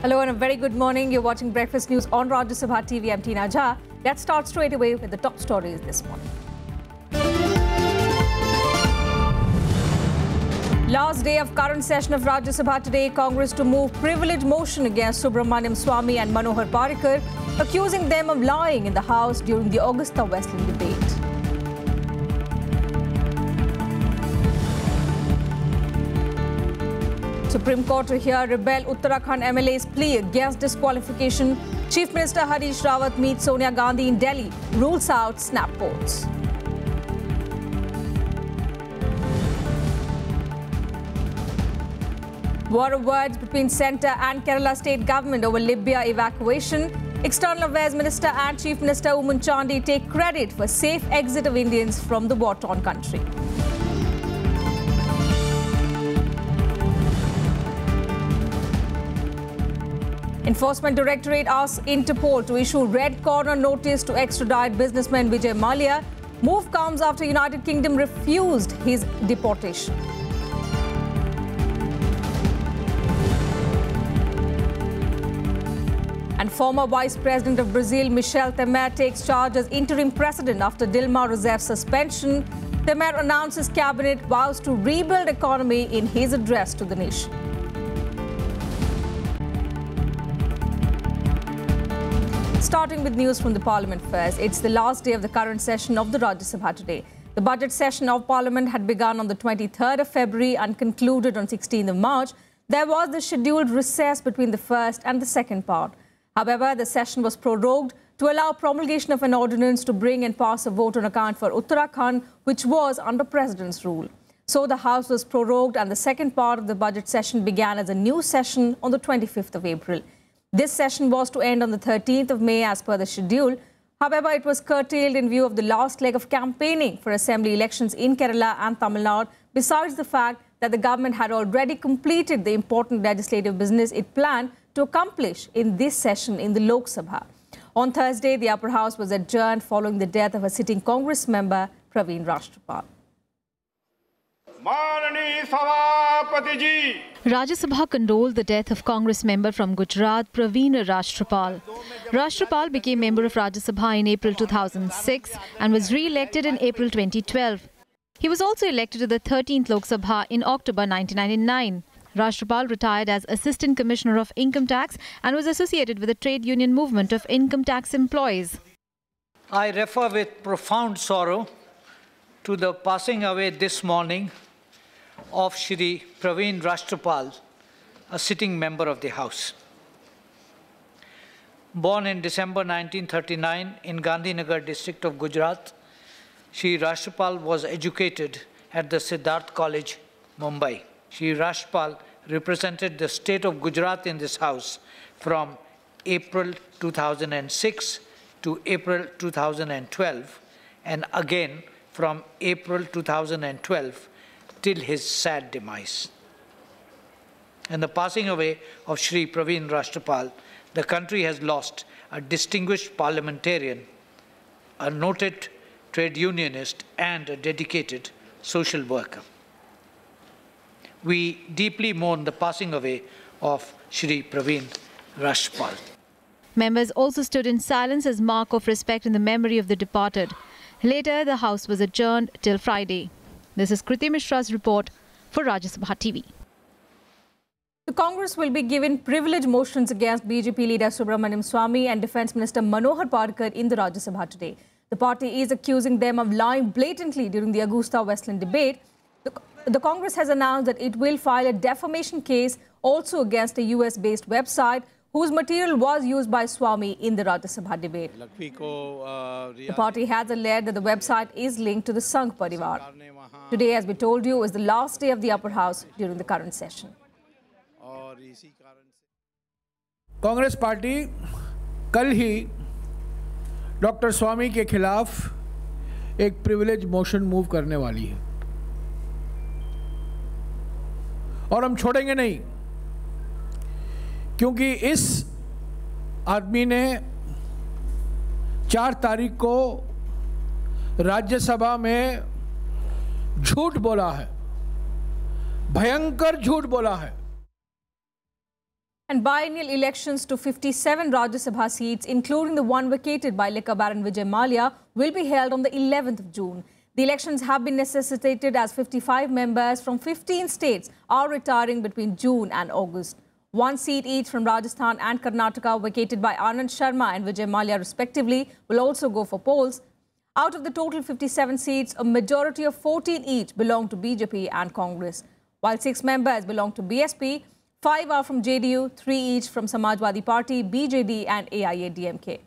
Hello and a very good morning. You're watching Breakfast News on Rajya Sabha TV. I'm Tina Jha. Let's start straight away with the top stories this morning. Last day of current session of Rajya Sabha today, Congress to move privilege motion against Subramaniam Swamy and Manohar Parrikar, accusing them of lying in the House during the Augusta Westland debate. Supreme Court to hear rebel Uttarakhand MLAs plea against disqualification. Chief Minister Harish Rawat meets Sonia Gandhi in Delhi, rules out snap votes. War of words between centre and Kerala state government over Libya evacuation. External Affairs Minister and Chief Minister Oommen Chandy take credit for safe exit of Indians from the war-torn country. Enforcement Directorate asks Interpol to issue red corner notice to extradite businessman Vijay Mallya. Move comes after United Kingdom refused his deportation. And former Vice President of Brazil, Michel Temer, takes charge as interim president after Dilma Rousseff's suspension. Temer announces cabinet vows to rebuild economy in his address to the nation. Starting with news from the Parliament first, it's the last day of the current session of the Rajya Sabha today. The budget session of Parliament had begun on the 23rd of February and concluded on 16th of March. There was the scheduled recess between the first and the second part. However, the session was prorogued to allow promulgation of an ordinance to bring and pass a vote on account for Uttarakhand, which was under President's rule. So the House was prorogued and the second part of the budget session began as a new session on the 25th of April. This session was to end on the 13th of May as per the schedule. However, it was curtailed in view of the last leg of campaigning for assembly elections in Kerala and Tamil Nadu, besides the fact that the government had already completed the important legislative business it planned to accomplish in this session in the Lok Sabha. On Thursday, the upper house was adjourned following the death of a sitting Congress member, Praveen Rashtrapal. Rajya Sabha condoled the death of Congress member from Gujarat, Praveen Rashtrapal. Rashtrapal became member of Rajya Sabha in April 2006 and was re-elected in April 2012. He was also elected to the 13th Lok Sabha in October 1999. Rashtrapal retired as Assistant Commissioner of Income Tax and was associated with the trade union movement of income tax employees. I refer with profound sorrow to the passing away this morning of Shri Praveen Rashtrapal, a sitting member of the House. Born in December 1939 in Gandhinagar district of Gujarat, Shri Rashtrapal was educated at the Siddharth College, Mumbai. Shri Rashtrapal represented the state of Gujarat in this House from April 2006 to April 2012 and again from April 2012 till his sad demise. In the passing away of Shri Praveen Rashtrapal, the country has lost a distinguished parliamentarian, a noted trade unionist and a dedicated social worker. We deeply mourn the passing away of Shri Praveen Rashtrapal. Members also stood in silence as mark of respect in the memory of the departed. Later, the House was adjourned till Friday. This is Kriti Mishra's report for Rajya Sabha TV. The Congress will be given privilege motions against BJP leader Subramaniam Swamy and Defence Minister Manohar Parrikar in the Rajya Sabha today. The party is accusing them of lying blatantly during the Augusta Westland debate. The Congress has announced that it will file a defamation case also against a US-based website whose material was used by Swamy in the Rajya Sabha debate. The party has alleged that the website is linked to the Sangh Parivar. Today, as we told you, is the last day of the upper house during the current session. Congress party कल ही doctor स्वामी के खिलाफ एक privilege motion move करने वाली है और हम छोड़ेंगे नहीं, क्योंकि इस आदमी ने 4 तारीख को राज्यसभा में झूठ बोला है, भयंकर झूठ बोला है. And biennial elections to 57 Rajya Sabha seats, including the one vacated by liquor baron Vijay Mallya, will be held on the 11th of June. The elections have been necessitated as 55 members from 15 states are retiring between June and August. One seat each from Rajasthan and Karnataka, vacated by Anand Sharma and Vijay Mallya respectively, will also go for polls. Out of the total 57 seats, a majority of 14 each belong to BJP and Congress. While 6 members belong to BSP, 5 are from JDU, 3 each from Samajwadi Party, BJD and AIADMK.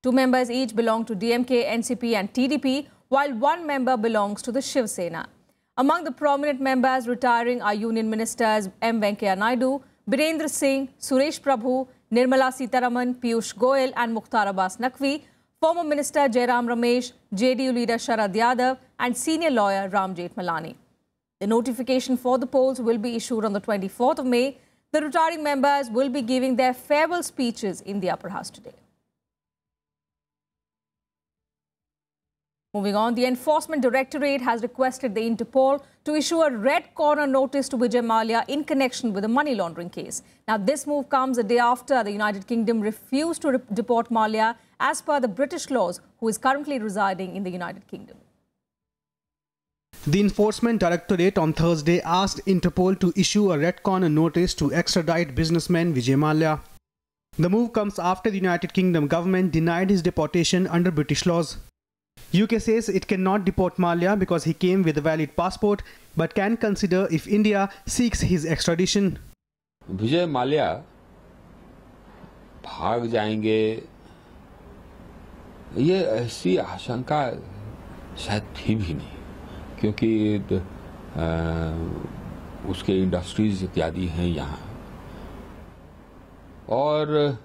2 members each belong to DMK, NCP and TDP, while 1 member belongs to the Shiv Sena. Among the prominent members retiring are Union Ministers M. Venkaiah Naidu, Birendra Singh, Suresh Prabhu, Nirmala Sitharaman, Piyush Goyal and Mukhtar Abbas Naqvi, former Minister Jairam Ramesh, JDU leader Sharad Yadav and senior lawyer Ram Jethmalani. The notification for the polls will be issued on the 24th of May. The retiring members will be giving their farewell speeches in the upper house today. Moving on, the Enforcement Directorate has requested the Interpol to issue a red corner notice to Vijay Mallya in connection with a money laundering case. Now, this move comes a day after the United Kingdom refused to deport Mallya as per the British laws, who is currently residing in the United Kingdom. The Enforcement Directorate on Thursday asked Interpol to issue a red corner notice to extradite businessman Vijay Mallya. The move comes after the United Kingdom government denied his deportation under British laws. UK says it cannot deport Mallya because he came with a valid passport, but can consider if India seeks his extradition. Vijay Mallya भाग जाएंगे, ये ऐसी आशंका शायद थी भी नहीं, क्योंकि उसके इंडस्ट्रीज इत्यादि हैं यहाँ, और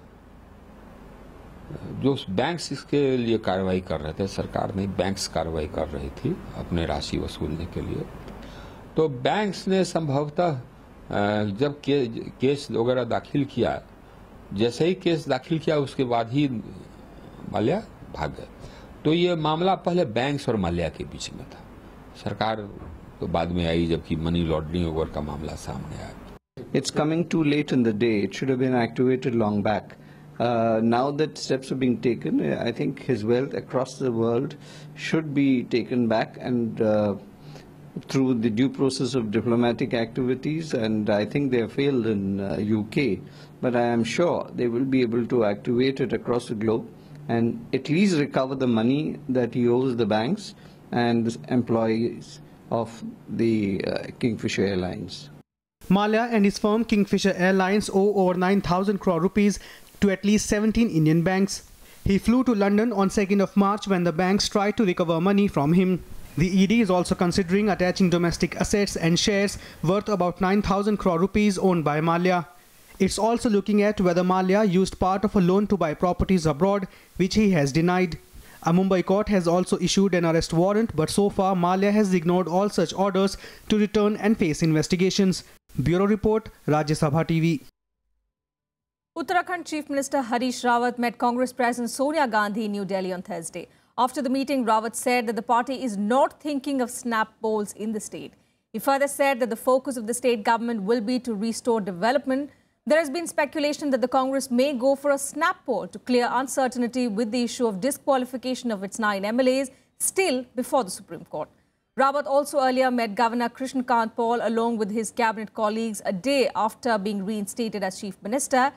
जो बैंक्स इसके लिए कार्रवाई कर रहे थे, सरकार नहीं बैंक्स कार्रवाई कर रही थी अपने राशि वसूलने के लिए, तो बैंक्स ने संभवतः जब केस वगैरह दाखिल किया, जैसे ही केस दाखिल किया उसके बाद ही माल्या भाग गए। तो ये मामला पहले बैंक्स और माल्या के बीच में था, सरकार तो बाद में आई जबकि मनी लॉन्ड्रिंग वगैरह का मामला सामने आया। It's coming too late in the day. It should have been activated long back. Now that steps are being taken, I think his wealth across the world should be taken back and through the due process of diplomatic activities, and I think they have failed in UK, but I am sure they will be able to activate it across the globe and at least recover the money that he owes the banks and the employees of the Kingfisher Airlines. Mallya and his firm Kingfisher Airlines owe over 9,000 crore rupees to at least 17 Indian banks. He flew to London on 2nd of March when the banks tried to recover money from him. The ED is also considering attaching domestic assets and shares worth about 9,000 crore rupees owned by Mallya. It's also looking at whether Mallya used part of a loan to buy properties abroad, which he has denied. A Mumbai court has also issued an arrest warrant, but so far Mallya has ignored all such orders to return and face investigations. Bureau Report, Rajya Sabha TV. Uttarakhand Chief Minister Harish Rawat met Congress President Sonia Gandhi in New Delhi on Thursday. After the meeting, Rawat said that the party is not thinking of snap polls in the state. He further said that the focus of the state government will be to restore development. There has been speculation that the Congress may go for a snap poll to clear uncertainty with the issue of disqualification of its 9 MLAs still before the Supreme Court. Rawat also earlier met Governor Krishnakant Paul along with his cabinet colleagues a day after being reinstated as Chief Minister.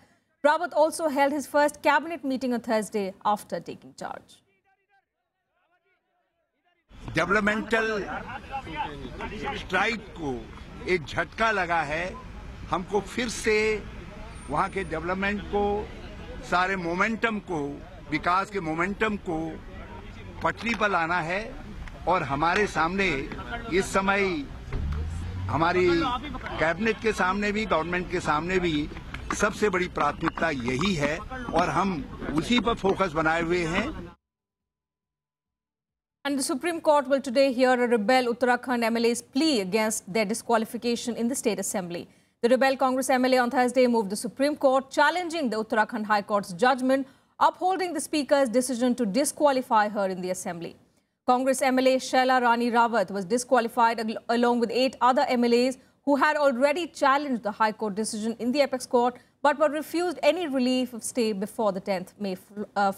Rawat also held his first cabinet meeting on Thursday after taking charge. Developmental strike को एक झटका लगा है, हमको फिर से वहाँ के डेवलपमेंट को, सारे मोमेंटम को, विकास के मोमेंटम को पटरी पर लाना है, और हमारे सामने इस समय हमारी कैबिनेट के सामने भी, गवर्नमेंट के सामने भी सबसे बड़ी प्राथमिकता यही है और हम उसी पर फोकस बनाए हुए हैं. And the Supreme Court will today hear a rebel Uttarakhand MLA's plea against their disqualification in the State Assembly. The rebel Congress MLA on Thursday moved the Supreme Court, challenging the Uttarakhand High Court's judgment, upholding the Speaker's decision to disqualify her in the Assembly. Congress MLA Shaila Rani Rawat was disqualified along with 8 other MLAs who had already challenged the High Court decision in the apex court but were refused any relief of stay before the 10th May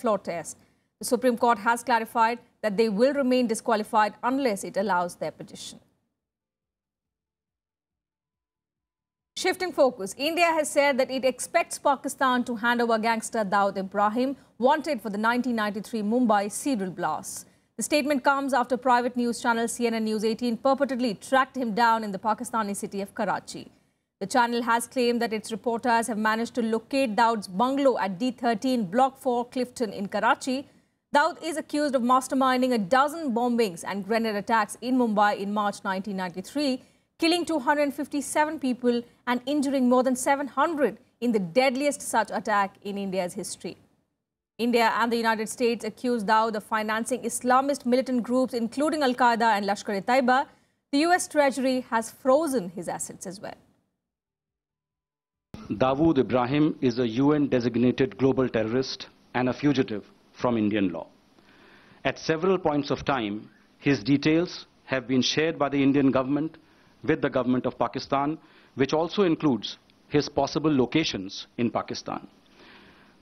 floor test. The Supreme Court has clarified that they will remain disqualified unless it allows their petition. Shifting focus, India has said that it expects Pakistan to hand over gangster Dawood Ibrahim, wanted for the 1993 Mumbai serial blasts. The statement comes after private news channel CNN News 18 purportedly tracked him down in the Pakistani city of Karachi. The channel has claimed that its reporters have managed to locate Dawood's bungalow at D13 Block 4 Clifton in Karachi. Dawood is accused of masterminding a dozen bombings and grenade attacks in Mumbai in March 1993, killing 257 people and injuring more than 700 in the deadliest such attack in India's history. India and the United States accuse Dawood of financing Islamist militant groups including Al-Qaeda and Lashkar-e-Taiba. The US Treasury has frozen his assets as well. Dawood Ibrahim is a UN-designated global terrorist and a fugitive from Indian law. At several points of time, his details have been shared by the Indian government with the government of Pakistan, which also includes his possible locations in Pakistan.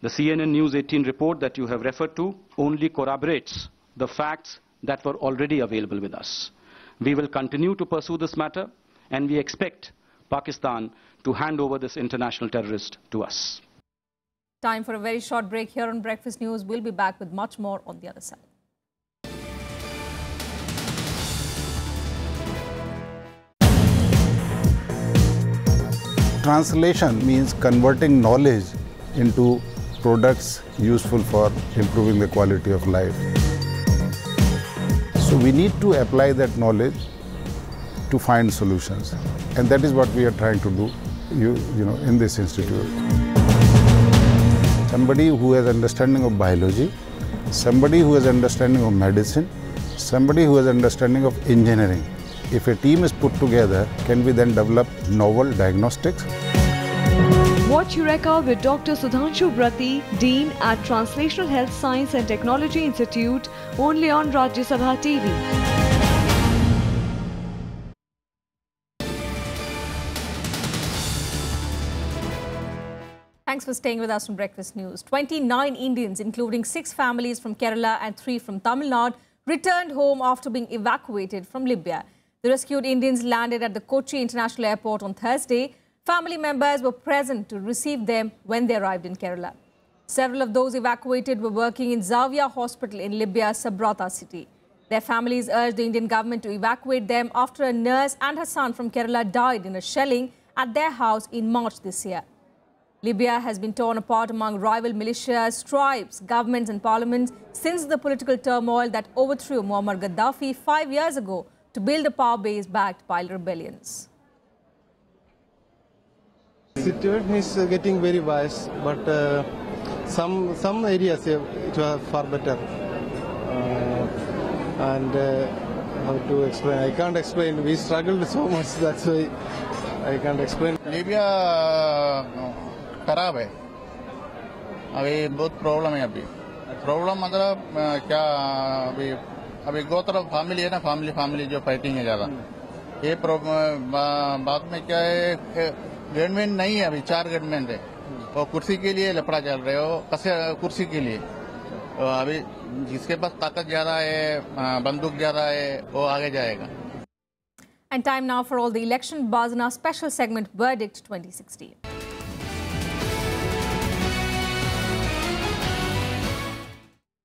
The CNN News 18 report that you have referred to only corroborates the facts that were already available with us. We will continue to pursue this matter, and we expect Pakistan to hand over this international terrorist to us. Time for a very short break here on Breakfast News. We'll be back with much more on the other side. Translation means converting knowledge into products useful for improving the quality of life. So we need to apply that knowledge to find solutions, and that is what we are trying to do in this institute. Somebody who has understanding of biology, somebody who has understanding of medicine, somebody who has understanding of engineering. If a team is put together, can we then develop novel diagnostics? Watch Eureka with Dr. Sudhanshu Brati, Dean at Translational Health Science and Technology Institute, only on Rajya Sabha TV. Thanks for staying with us on Breakfast News. 29 Indians, including 6 families from Kerala and 3 from Tamil Nadu, returned home after being evacuated from Libya. The rescued Indians landed at the Kochi International Airport on Thursday. Family members were present to receive them when they arrived in Kerala. Several of those evacuated were working in Zavia Hospital in Libya's Sabrata city. Their families urged the Indian government to evacuate them after a nurse and her son from Kerala died in a shelling at their house in March this year. Libya has been torn apart among rival militias, tribes, governments and parliaments since the political turmoil that overthrew Muammar Gaddafi 5 years ago to build a power base backed by rebellions. The situation is getting very worse, but some areas it was far better. How to explain? I can't explain. We struggled so much, that's why I can't explain. Libya खराब है, अभी बहुत problem है. अभी problem मतलब क्या, अभी दो तरफ फैमिली है ना, फैमिली जो फाइटिंग है ज़्यादा. ये बात में क्या है, गवर्नमेंट नहीं है अभी, 4 गवर्नमेंट है और कुर्सी के लिए लफड़ा चल रहे हो, कुर्सी के लिए. अभी जिसके पास ताकत ज़्यादा है, बंदूक ज़्यादा है, वो आगे जाएगा. And time now for all the election buzz in our special segment Verdict 2016.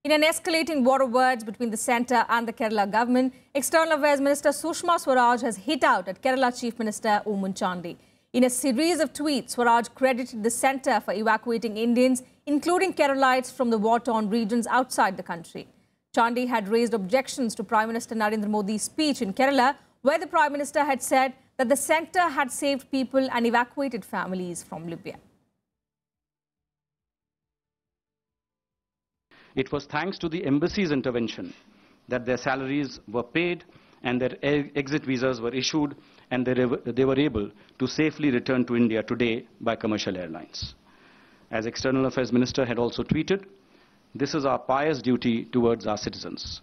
In an escalating war of words between the centre and the Kerala government, External Affairs Minister Sushma Swaraj has hit out at Kerala Chief Minister Oommen Chandy. In a series of tweets, Swaraj credited the centre for evacuating Indians, including Keralites from the war-torn regions outside the country. Chandy had raised objections to Prime Minister Narendra Modi's speech in Kerala, where the Prime Minister had said that the centre had saved people and evacuated families from Libya. It was thanks to the embassy's intervention that their salaries were paid and their exit visas were issued, and they were able to safely return to India today by commercial airlines. As External Affairs Minister had also tweeted, this is our pious duty towards our citizens.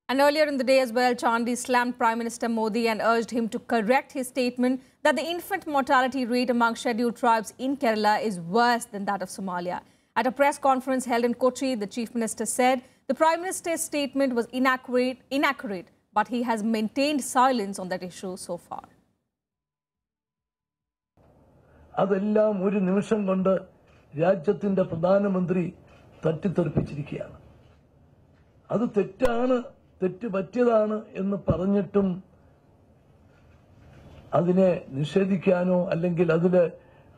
And earlier in the day as well, Chandy slammed Prime Minister Modi and urged him to correct his statement that the infant mortality rate among scheduled tribes in Kerala is worse than that of Somalia. At a press conference held in Kochi, the Chief Minister said the Prime Minister's statement was inaccurate, but he has maintained silence on that issue so far. അതെല്ലാം ഒരു നിമിഷം കൊണ്ട് രാജ്യത്തിന്റെ പ്രധാനമന്ത്രി തട്ടിത്തെറിപ്പിച്ചിരിക്കുകയാണ്. അത് തെറ്റാണ്, തെറ്റ് പറ്റിയതാണ് എന്ന് പറഞ്ഞിട്ടും അതിനെ നിഷേധിക്കാനോ അല്ലെങ്കിൽ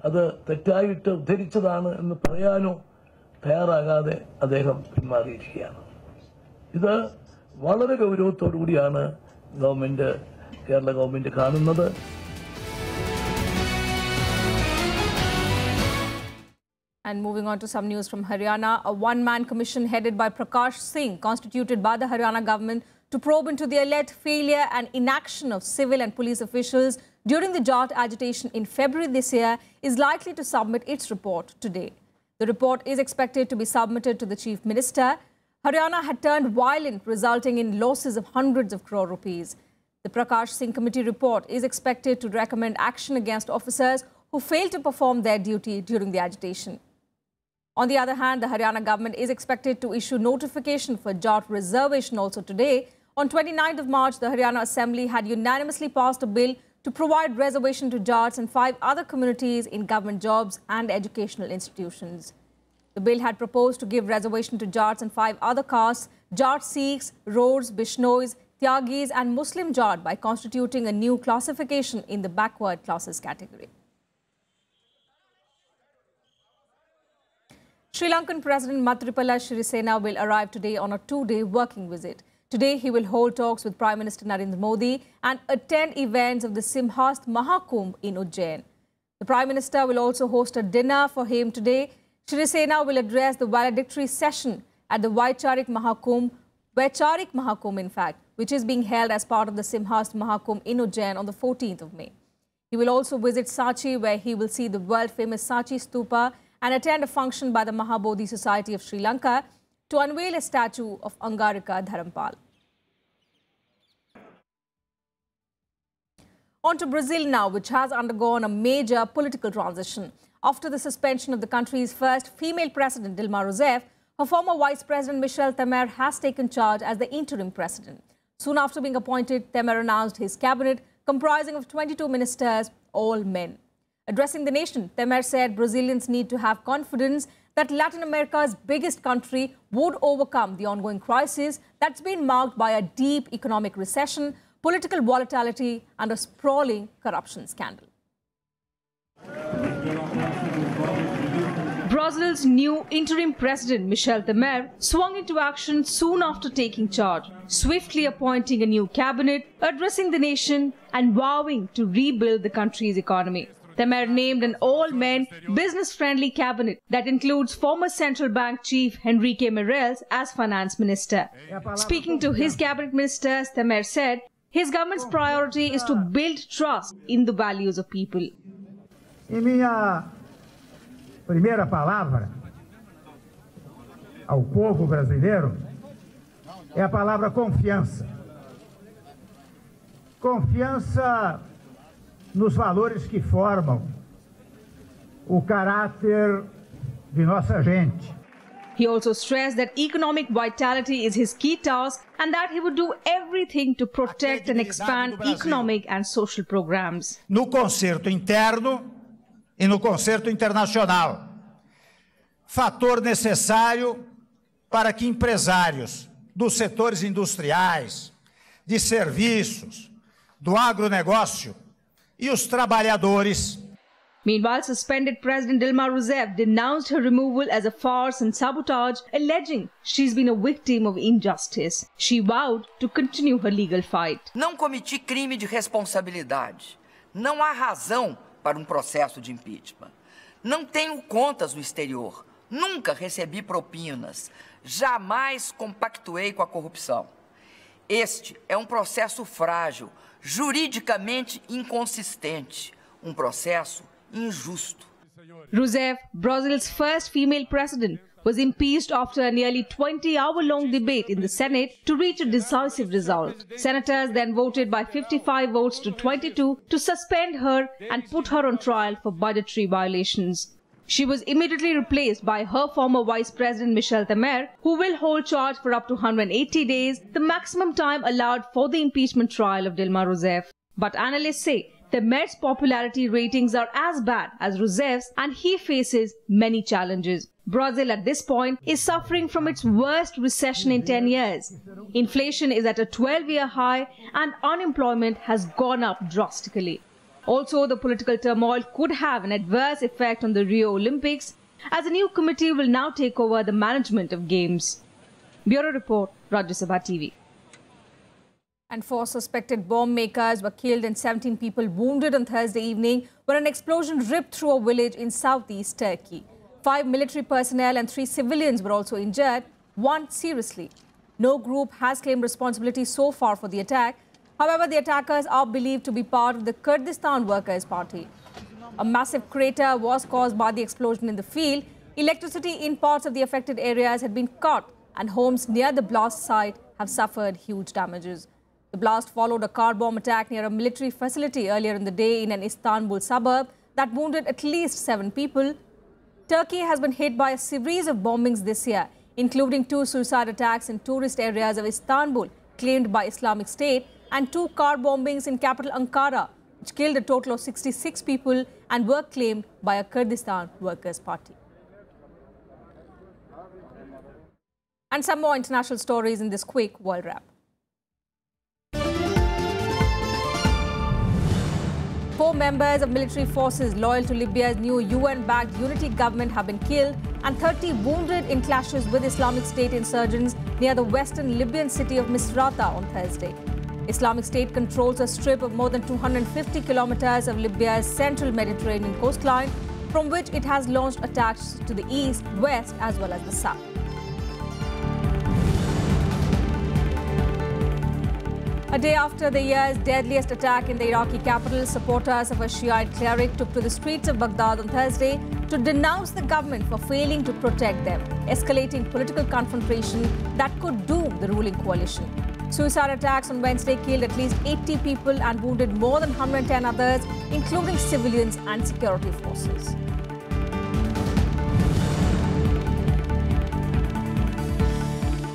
അത് തെറ്റായിട്ട് ഉദ്ധരിച്ചതാണ് എന്ന് പറയാനോ തയ്യാറാകാതെ അദ്ദേഹം പിന്മാറിയിരിക്കുകയാണ്. ഇത് വളരെ ഗൗരവത്തോടു കൂടിയാണ് കേരള ഗവൺമെന്റ് കാണുന്നത്. And moving on to some news from Haryana, a one-man commission headed by Prakash Singh, constituted by the Haryana government to probe into the alleged failure and inaction of civil and police officials during the Jat agitation in February this year, is likely to submit its report today. The report is expected to be submitted to the Chief Minister. Haryana had turned violent, resulting in losses of hundreds of crore rupees. The Prakash Singh Committee report is expected to recommend action against officers who failed to perform their duty during the agitation. On the other hand, the Haryana government is expected to issue notification for Jat reservation also today. On 29th of March, the Haryana Assembly had unanimously passed a bill to provide reservation to Jats and 5 other communities in government jobs and educational institutions. The bill had proposed to give reservation to Jats and 5 other castes, Jat Sikhs, Rods, Bishnois, Tyagis and Muslim Jat, by constituting a new classification in the backward classes category. Sri Lankan President Maithripala Sirisena will arrive today on a 2-day working visit. Today, he will hold talks with Prime Minister Narendra Modi and attend events of the Simhast Mahakumbh in Ujjain. The Prime Minister will also host a dinner for him today. Sirisena will address the valedictory session at the Vaicharik Mahakumbh, which is being held as part of the Simhast Mahakumbh in Ujjain on the 14th of May. He will also visit Sachi, where he will see the world-famous Sachi Stupa and attend a function by the Mahabodhi Society of Sri Lanka to unveil a statue of Angarika Dharampal. On to Brazil now, which has undergone a major political transition. After the suspension of the country's first female president, Dilma Rousseff, her former vice president, Michel Temer, has taken charge as the interim president. Soon after being appointed, Temer announced his cabinet, comprising of 22 ministers, all men. Addressing the nation, Temer said Brazilians need to have confidence that Latin America's biggest country would overcome the ongoing crisis that's been marked by a deep economic recession, political volatility and a sprawling corruption scandal. Brazil's new interim president, Michel Temer, swung into action soon after taking charge, swiftly appointing a new cabinet, addressing the nation and vowing to rebuild the country's economy. Temer named an all-men, business-friendly cabinet that includes former central bank chief Henrique Meirelles as finance minister. Speaking to his cabinet ministers, Temer said his government's priority is to build trust in the values of people. Em minha primeira palavra ao povo brasileiro é a palavra confiança. Confiança nos valores que formam o caráter de nossa gente. He also stressed that economic vitality is his key task and that he would do everything to protect and expand economic and social programs. No concerto interno e no concerto internacional. Fator necessário para que empresários dos setores industriais, de serviços, do agronegócio e os trabalhadores. Meanwhile, suspended President Dilma Rousseff denounced her removal as a farce and sabotage, alleging she's been a victim of injustice. She vowed to continue her legal fight. Não cometi crime de responsabilidade. Não há razão para processo de impeachment. Não tenho contas no exterior. Nunca recebi propinas. Jamais compactuei com a corrupção. Este é processo frágil, juridicamente inconsistente, processo injusto. Rousseff, Brazil's first female president, was impeached after a nearly 20-hour-long debate in the Senate to reach a decisive result. Senators then voted by 55 votes to 22 to suspend her and put her on trial for budgetary violations. She was immediately replaced by her former Vice President Michel Temer, who will hold charge for up to 180 days, the maximum time allowed for the impeachment trial of Dilma Rousseff. But analysts say Temer's popularity ratings are as bad as Rousseff's and he faces many challenges. Brazil at this point is suffering from its worst recession in 10 years. Inflation is at a 12-year high and unemployment has gone up drastically. Also, the political turmoil could have an adverse effect on the Rio Olympics, as a new committee will now take over the management of games. Bureau Report, Rajya Sabha TV. And 4 suspected bomb makers were killed and 17 people wounded on Thursday evening when an explosion ripped through a village in southeast Turkey. 5 military personnel and 3 civilians were also injured, 1 seriously. No group has claimed responsibility so far for the attack. However, the attackers are believed to be part of the Kurdistan Workers' Party. A massive crater was caused by the explosion in the field. Electricity in parts of the affected areas had been cut and homes near the blast site have suffered huge damages. The blast followed a car bomb attack near a military facility earlier in the day in an Istanbul suburb that wounded at least 7 people. Turkey has been hit by a series of bombings this year, including 2 suicide attacks in tourist areas of Istanbul claimed by Islamic State and 2 car bombings in capital Ankara, which killed a total of 66 people and were claimed by a Kurdistan Workers' Party. And some more international stories in this quick world wrap. 4 members of military forces loyal to Libya's new UN-backed unity government have been killed and 30 wounded in clashes with Islamic State insurgents near the western Libyan city of Misrata on Thursday. Islamic State controls a strip of more than 250 kilometers of Libya's central Mediterranean coastline, from which it has launched attacks to the east, west, as well as the south. A day after the year's deadliest attack in the Iraqi capital, supporters of a Shiite cleric took to the streets of Baghdad on Thursday to denounce the government for failing to protect them, escalating political confrontation that could doom the ruling coalition. Suicide attacks on Wednesday killed at least 80 people and wounded more than 110 others, including civilians and security forces.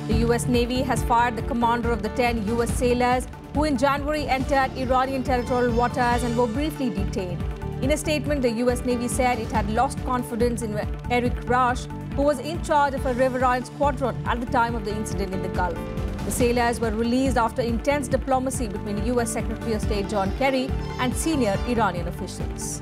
The U.S. Navy has fired the commander of the 10 U.S. sailors who in January entered Iranian territorial waters and were briefly detained. In a statement, the U.S. Navy said it had lost confidence in Eric Rush, who was in charge of a riverine squadron at the time of the incident in the Gulf. The sailors were released after intense diplomacy between U.S. Secretary of State John Kerry and senior Iranian officials.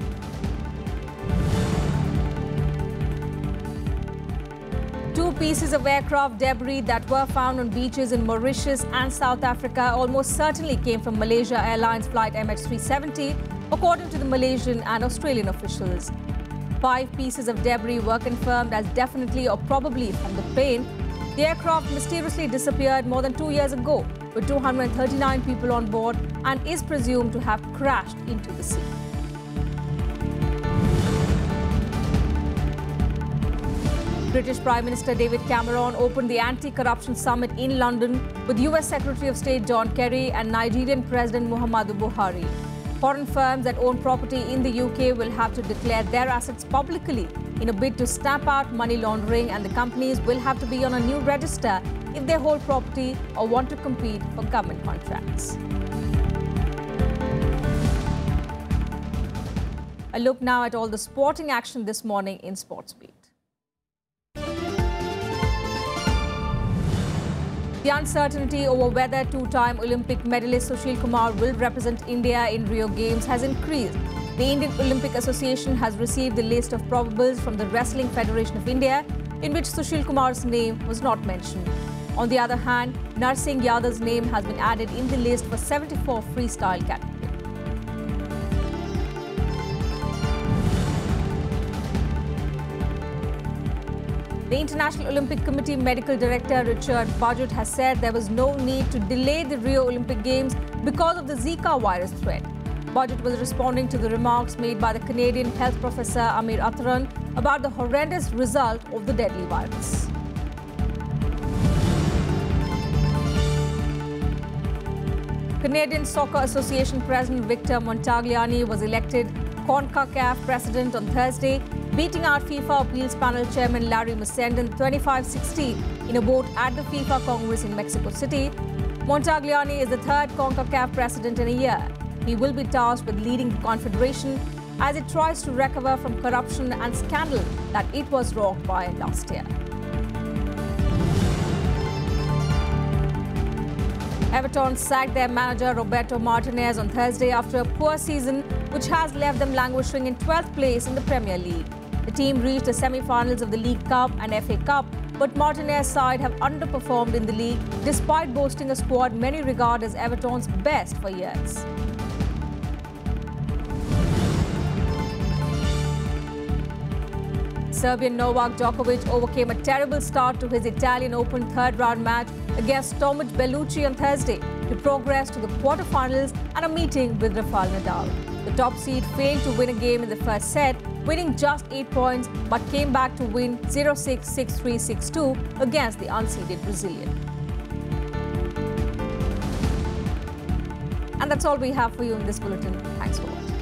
Two pieces of aircraft debris that were found on beaches in Mauritius and South Africa almost certainly came from Malaysia Airlines flight MH370, according to the Malaysian and Australian officials. 5 pieces of debris were confirmed as definitely or probably from the plane. The aircraft mysteriously disappeared more than 2 years ago, with 239 people on board, and is presumed to have crashed into the sea. British Prime Minister David Cameron opened the anti-corruption summit in London with US Secretary of State John Kerry and Nigerian President Muhammadu Buhari. Foreign firms that own property in the UK will have to declare their assets publicly in a bid to stamp out money laundering, and the companies will have to be on a new register if they hold property or want to compete for government contracts. A look now at all the sporting action this morning in SportsBeat. The uncertainty over whether 2-time Olympic medalist Sushil Kumar will represent India in Rio Games has increased. The Indian Olympic Association has received the list of probables from the Wrestling Federation of India, in which Sushil Kumar's name was not mentioned. On the other hand, Narsingh Yadav's name has been added in the list for 74 freestyle category. The International Olympic Committee Medical Director Richard Budgett has said there was no need to delay the Rio Olympic Games because of the Zika virus threat. Budget was responding to the remarks made by the Canadian health professor Amir Atran about the horrendous result of the deadly virus. Canadian Soccer Association President Victor Montagliani was elected CONCACAF President on Thursday, beating out FIFA Appeals Panel Chairman Larry Musenden 25-16 in a vote at the FIFA Congress in Mexico City. Montagliani is the third CONCACAF President in a year. He will be tasked with leading the confederation as it tries to recover from corruption and scandal that it was rocked by last year. Everton sacked their manager Roberto Martinez on Thursday after a poor season which has left them languishing in 12th place in the Premier League. The team reached the semi-finals of the League Cup and FA Cup, but Martinez's side have underperformed in the league despite boasting a squad many regard as Everton's best for years. Serbian Novak Djokovic overcame a terrible start to his Italian Open third-round match against Tomic Bellucci on Thursday to progress to the quarterfinals and a meeting with Rafael Nadal. The top seed failed to win a game in the first set, winning just 8 points, but came back to win 0-6, 6-3, 6-2 against the unseeded Brazilian. And that's all we have for you in this bulletin. Thanks for watching.